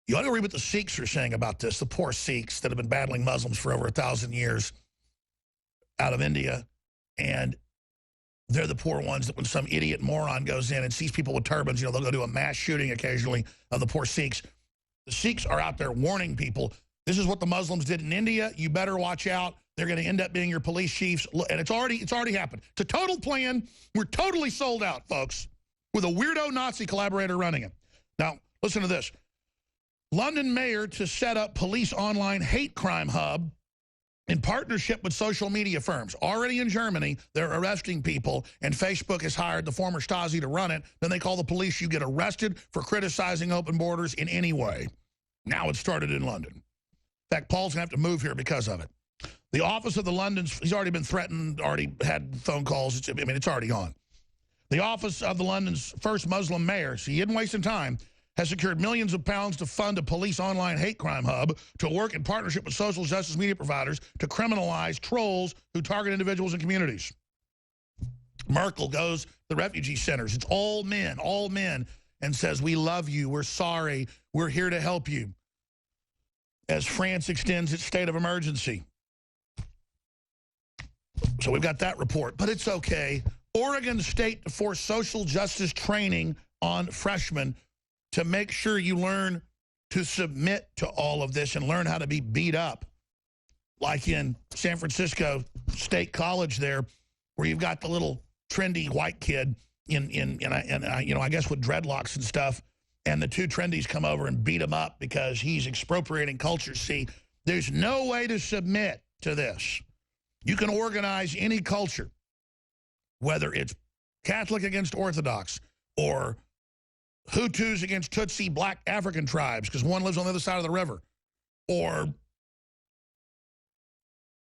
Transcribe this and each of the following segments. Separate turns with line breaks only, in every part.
You ought to read what the Sikhs are saying about this, the poor Sikhs that have been battling Muslims for over 1,000 years out of India. And they're the poor ones that when some idiot moron goes in and sees people with turbans, they'll go do a mass shooting occasionally of the poor Sikhs. The Sikhs are out there warning people, this is what the Muslims did in India. You better watch out. They're going to end up being your police chiefs. And it's already happened. It's a total plan. We're totally sold out, folks, with a weirdo Nazi collaborator running it. Now, listen to this. London mayor to set up police online hate crime hub in partnership with social media firms. Already in Germany, they're arresting people, and Facebook has hired the former Stasi to run it. Then they call the police. You get arrested for criticizing open borders in any way. Now it started in London. In fact, Paul's going to have to move here because of it. The office of the London's, he's already been threatened, already had phone calls. It's already on. The office of the London's first Muslim mayor, so he isn't wasting time, has secured millions of pounds to fund a police online hate crime hub to work in partnership with social justice media providers to criminalize trolls who target individuals and communities. Merkel goes to the refugee centers. It's all men, and says, we love you, we're sorry, we're here to help you. As France extends its state of emergency. So we've got that report, but it's okay. Oregon State to force social justice training on freshmen to make sure you learn to submit to all of this and learn how to be beat up. Like in San Francisco State College there, where you've got the little trendy white kid I guess with dreadlocks and stuff, and the two trendies come over and beat him up because he's expropriating culture. See, there's no way to submit to this. You can organize any culture, whether it's Catholic against Orthodox or Hutus against Tutsi black African tribes because one lives on the other side of the river, or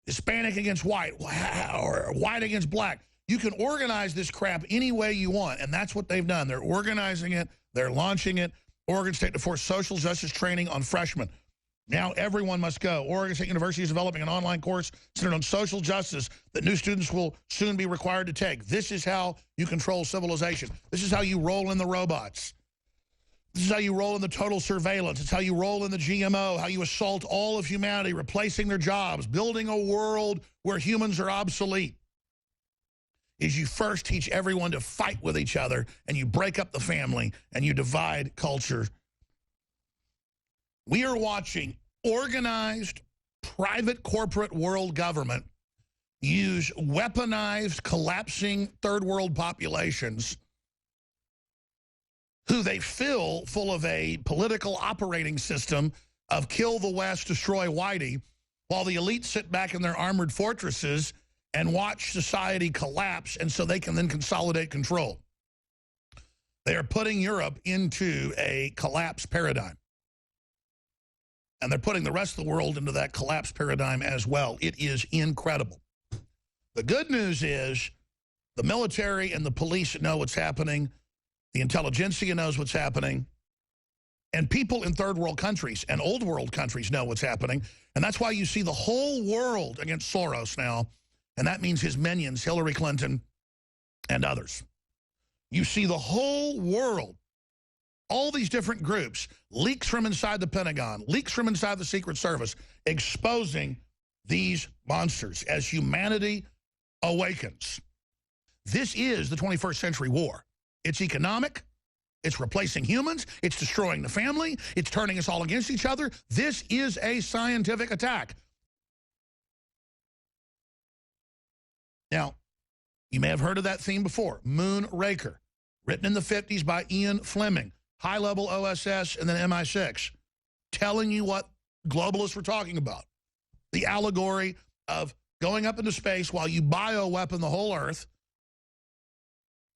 Hispanic against white, or white against black. You can organize this crap any way you want, and that's what they've done. They're organizing it. They're launching it. Oregon State to force social justice training on freshmen. Now everyone must go. Oregon State University is developing an online course centered on social justice that new students will soon be required to take. This is how you control civilization. This is how you roll in the robots. This is how you roll in the total surveillance. It's how you roll in the GMO, how you assault all of humanity, replacing their jobs, building a world where humans are obsolete. Is you first teach everyone to fight with each other, and you break up the family, and you divide culture. We are watching organized, private corporate world government use weaponized, collapsing third world populations who they fill full of a political operating system of kill the West, destroy Whitey, while the elites sit back in their armored fortresses and watch society collapse, and so they can then consolidate control. They are putting Europe into a collapse paradigm. And they're putting the rest of the world into that collapse paradigm as well. It is incredible. The good news is the military and the police know what's happening. The intelligentsia knows what's happening. And people in third world countries and old world countries know what's happening. And that's why you see the whole world against Soros now. And that means his minions, Hillary Clinton and others. You see the whole world, all these different groups, leaks from inside the Pentagon, leaks from inside the Secret Service, exposing these monsters as humanity awakens. This is the 21st century war. It's economic, it's replacing humans, it's destroying the family, it's turning us all against each other. This is a scientific attack. Now, you may have heard of that theme before, Moonraker, written in the 50s by Ian Fleming, high-level OSS and then MI6, telling you what globalists were talking about. The allegory of going up into space while you bioweapon the whole Earth.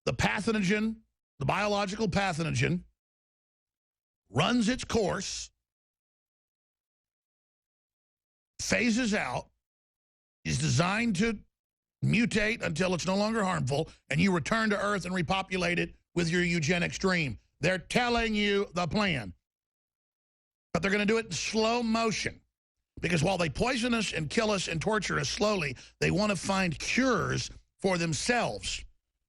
The pathogen, the biological pathogen, runs its course, phases out, is designed to mutate until it's no longer harmful, and you return to Earth and repopulate it with your eugenics dream. They're telling you the plan. But they're going to do it in slow motion. Because while they poison us and kill us and torture us slowly, they want to find cures for themselves.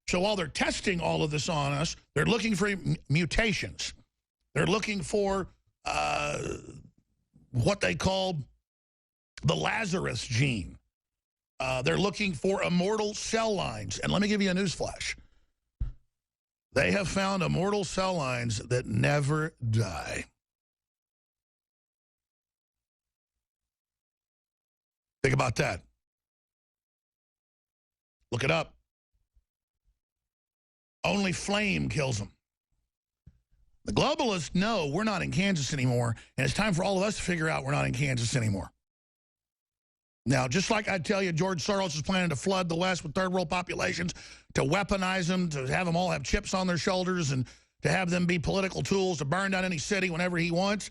So while they're testing all of this on us, they're looking for mutations. They're looking for what they call the Lazarus gene. They're looking for immortal cell lines. And let me give you a newsflash. They have found immortal cell lines that never die. Think about that. Look it up. Only flame kills them. The globalists know we're not in Kansas anymore, and it's time for all of us to figure out we're not in Kansas anymore. Now, just like I tell you, George Soros is planning to flood the West with third world populations, to weaponize them, to have them all have chips on their shoulders, and to have them be political tools to burn down any city whenever he wants.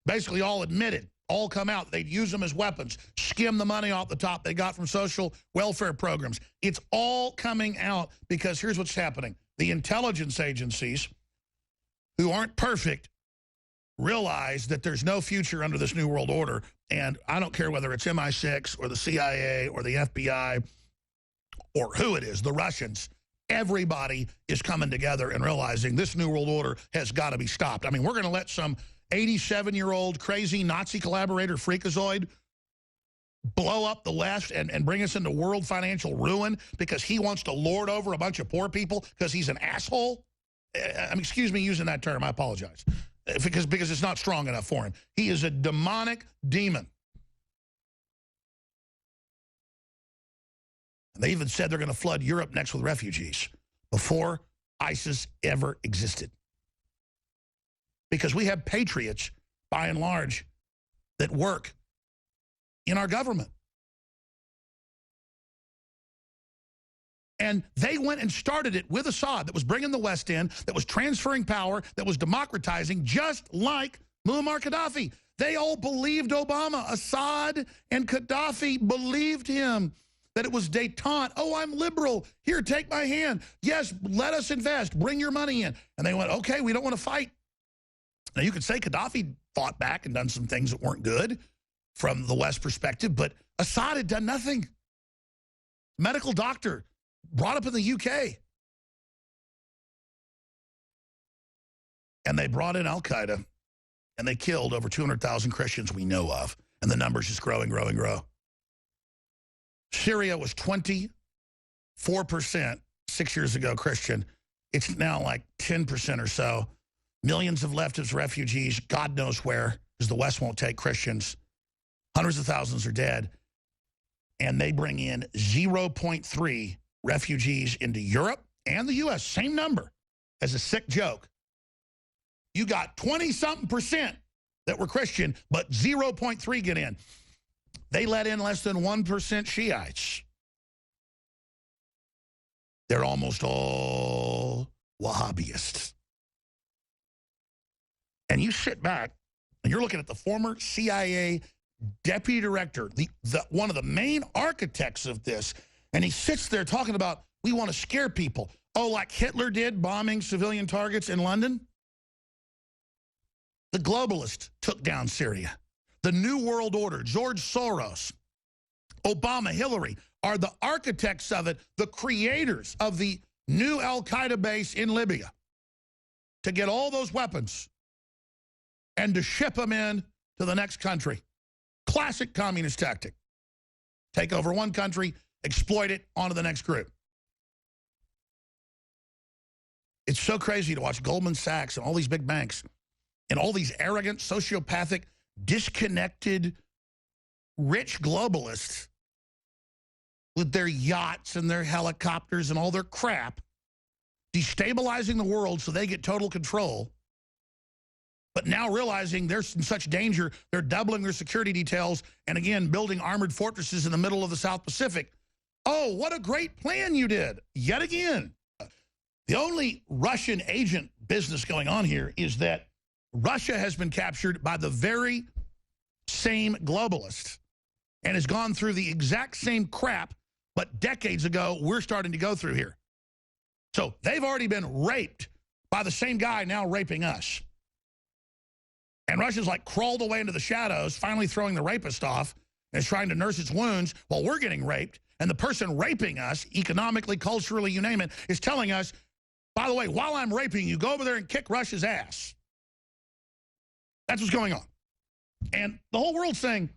Basically all admitted, all come out. They'd use them as weapons, skim the money off the top they got from social welfare programs. It's all coming out because here's what's happening. The intelligence agencies, who aren't perfect, realize that there's no future under this New World Order. And I don't care whether it's MI6 or the CIA or the FBI or who it is, the Russians, everybody is coming together and realizing this New World Order has got to be stopped. I mean, we're going to let some 87-year-old crazy Nazi collaborator freakazoid blow up the West and bring us into world financial ruin because he wants to lord over a bunch of poor people because he's an asshole? Excuse me using that term, I apologize. Because it's not strong enough for him. He is a demonic demon. And they even said they're going to flood Europe next with refugees before ISIS ever existed. Because we have patriots, by and large, that work in our government. And they went and started it with Assad that was bringing the West in, that was transferring power, that was democratizing, just like Muammar Gaddafi. They all believed Obama. Assad and Gaddafi believed him, that it was détente. Oh, I'm liberal. Here, take my hand. Yes, let us invest. Bring your money in. And they went, okay, we don't want to fight. Now, you could say Gaddafi fought back and done some things that weren't good from the West perspective, but Assad had done nothing. Medical doctor, brought up in the UK. And they brought in Al-Qaeda, and they killed over 200,000 Christians we know of. And the numbers just grow and grow and grow. Syria was 24% 6 years ago Christian. It's now like 10% or so. Millions have left as refugees, God knows where, because the West won't take Christians. Hundreds of thousands are dead. And they bring in 0.3 refugees into Europe and the U.S., same number, as a sick joke. You got 20-something% that were Christian, but 0.3 get in. They let in less than 1% Shiites. They're almost all Wahhabists. And you sit back, and you're looking at the former CIA deputy director, one of the main architects of this, and he sits there talking about, we want to scare people. Oh, like Hitler did, bombing civilian targets in London? The globalists took down Syria. The New World Order, George Soros, Obama, Hillary, are the architects of it, the creators of the new Al-Qaeda base in Libya, to get all those weapons and to ship them in to the next country. Classic communist tactic. Take over one country, exploit it onto the next group. It's so crazy to watch Goldman Sachs and all these big banks and all these arrogant, sociopathic, disconnected, rich globalists with their yachts and their helicopters and all their crap, destabilizing the world so they get total control. But now realizing they're in such danger, they're doubling their security details and, again, building armored fortresses in the middle of the South Pacific. Oh, what a great plan you did, yet again. The only Russian agent business going on here is that Russia has been captured by the very same globalists and has gone through the exact same crap, but decades ago we're starting to go through here. So they've already been raped by the same guy now raping us. And Russia's like crawled away into the shadows, finally throwing the rapist off and is trying to nurse its wounds while we're getting raped. And the person raping us, economically, culturally, you name it, is telling us, by the way, while I'm raping you, go over there and kick Russia's ass. That's what's going on. And the whole world's saying,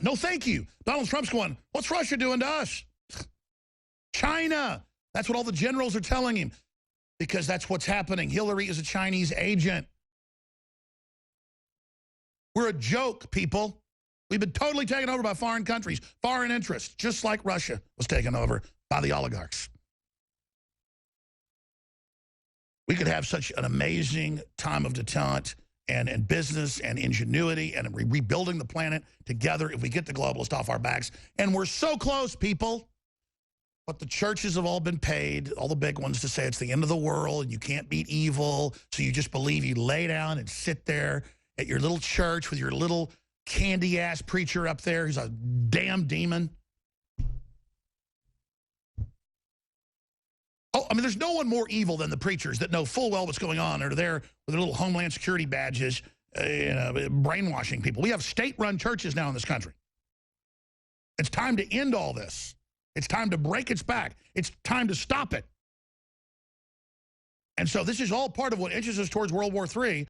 no thank you. Donald Trump's going, what's Russia doing to us? China. That's what all the generals are telling him. Because that's what's happening. Hillary is a Chinese agent. We're a joke, people. We've been totally taken over by foreign countries, foreign interests, just like Russia was taken over by the oligarchs. We could have such an amazing time of detente and business and ingenuity and rebuilding the planet together if we get the globalists off our backs. And we're so close, people. But the churches have all been paid, all the big ones, to say it's the end of the world and you can't beat evil. So you just believe you lay down and sit there at your little church with your little candy-ass preacher up there who's a damn demon. Oh, I mean, there's no one more evil than the preachers that know full well what's going on and are there with their little Homeland Security badges, brainwashing people. We have state-run churches now in this country. It's time to end all this. It's time to break its back. It's time to stop it. And so this is all part of what inches us towards World War III.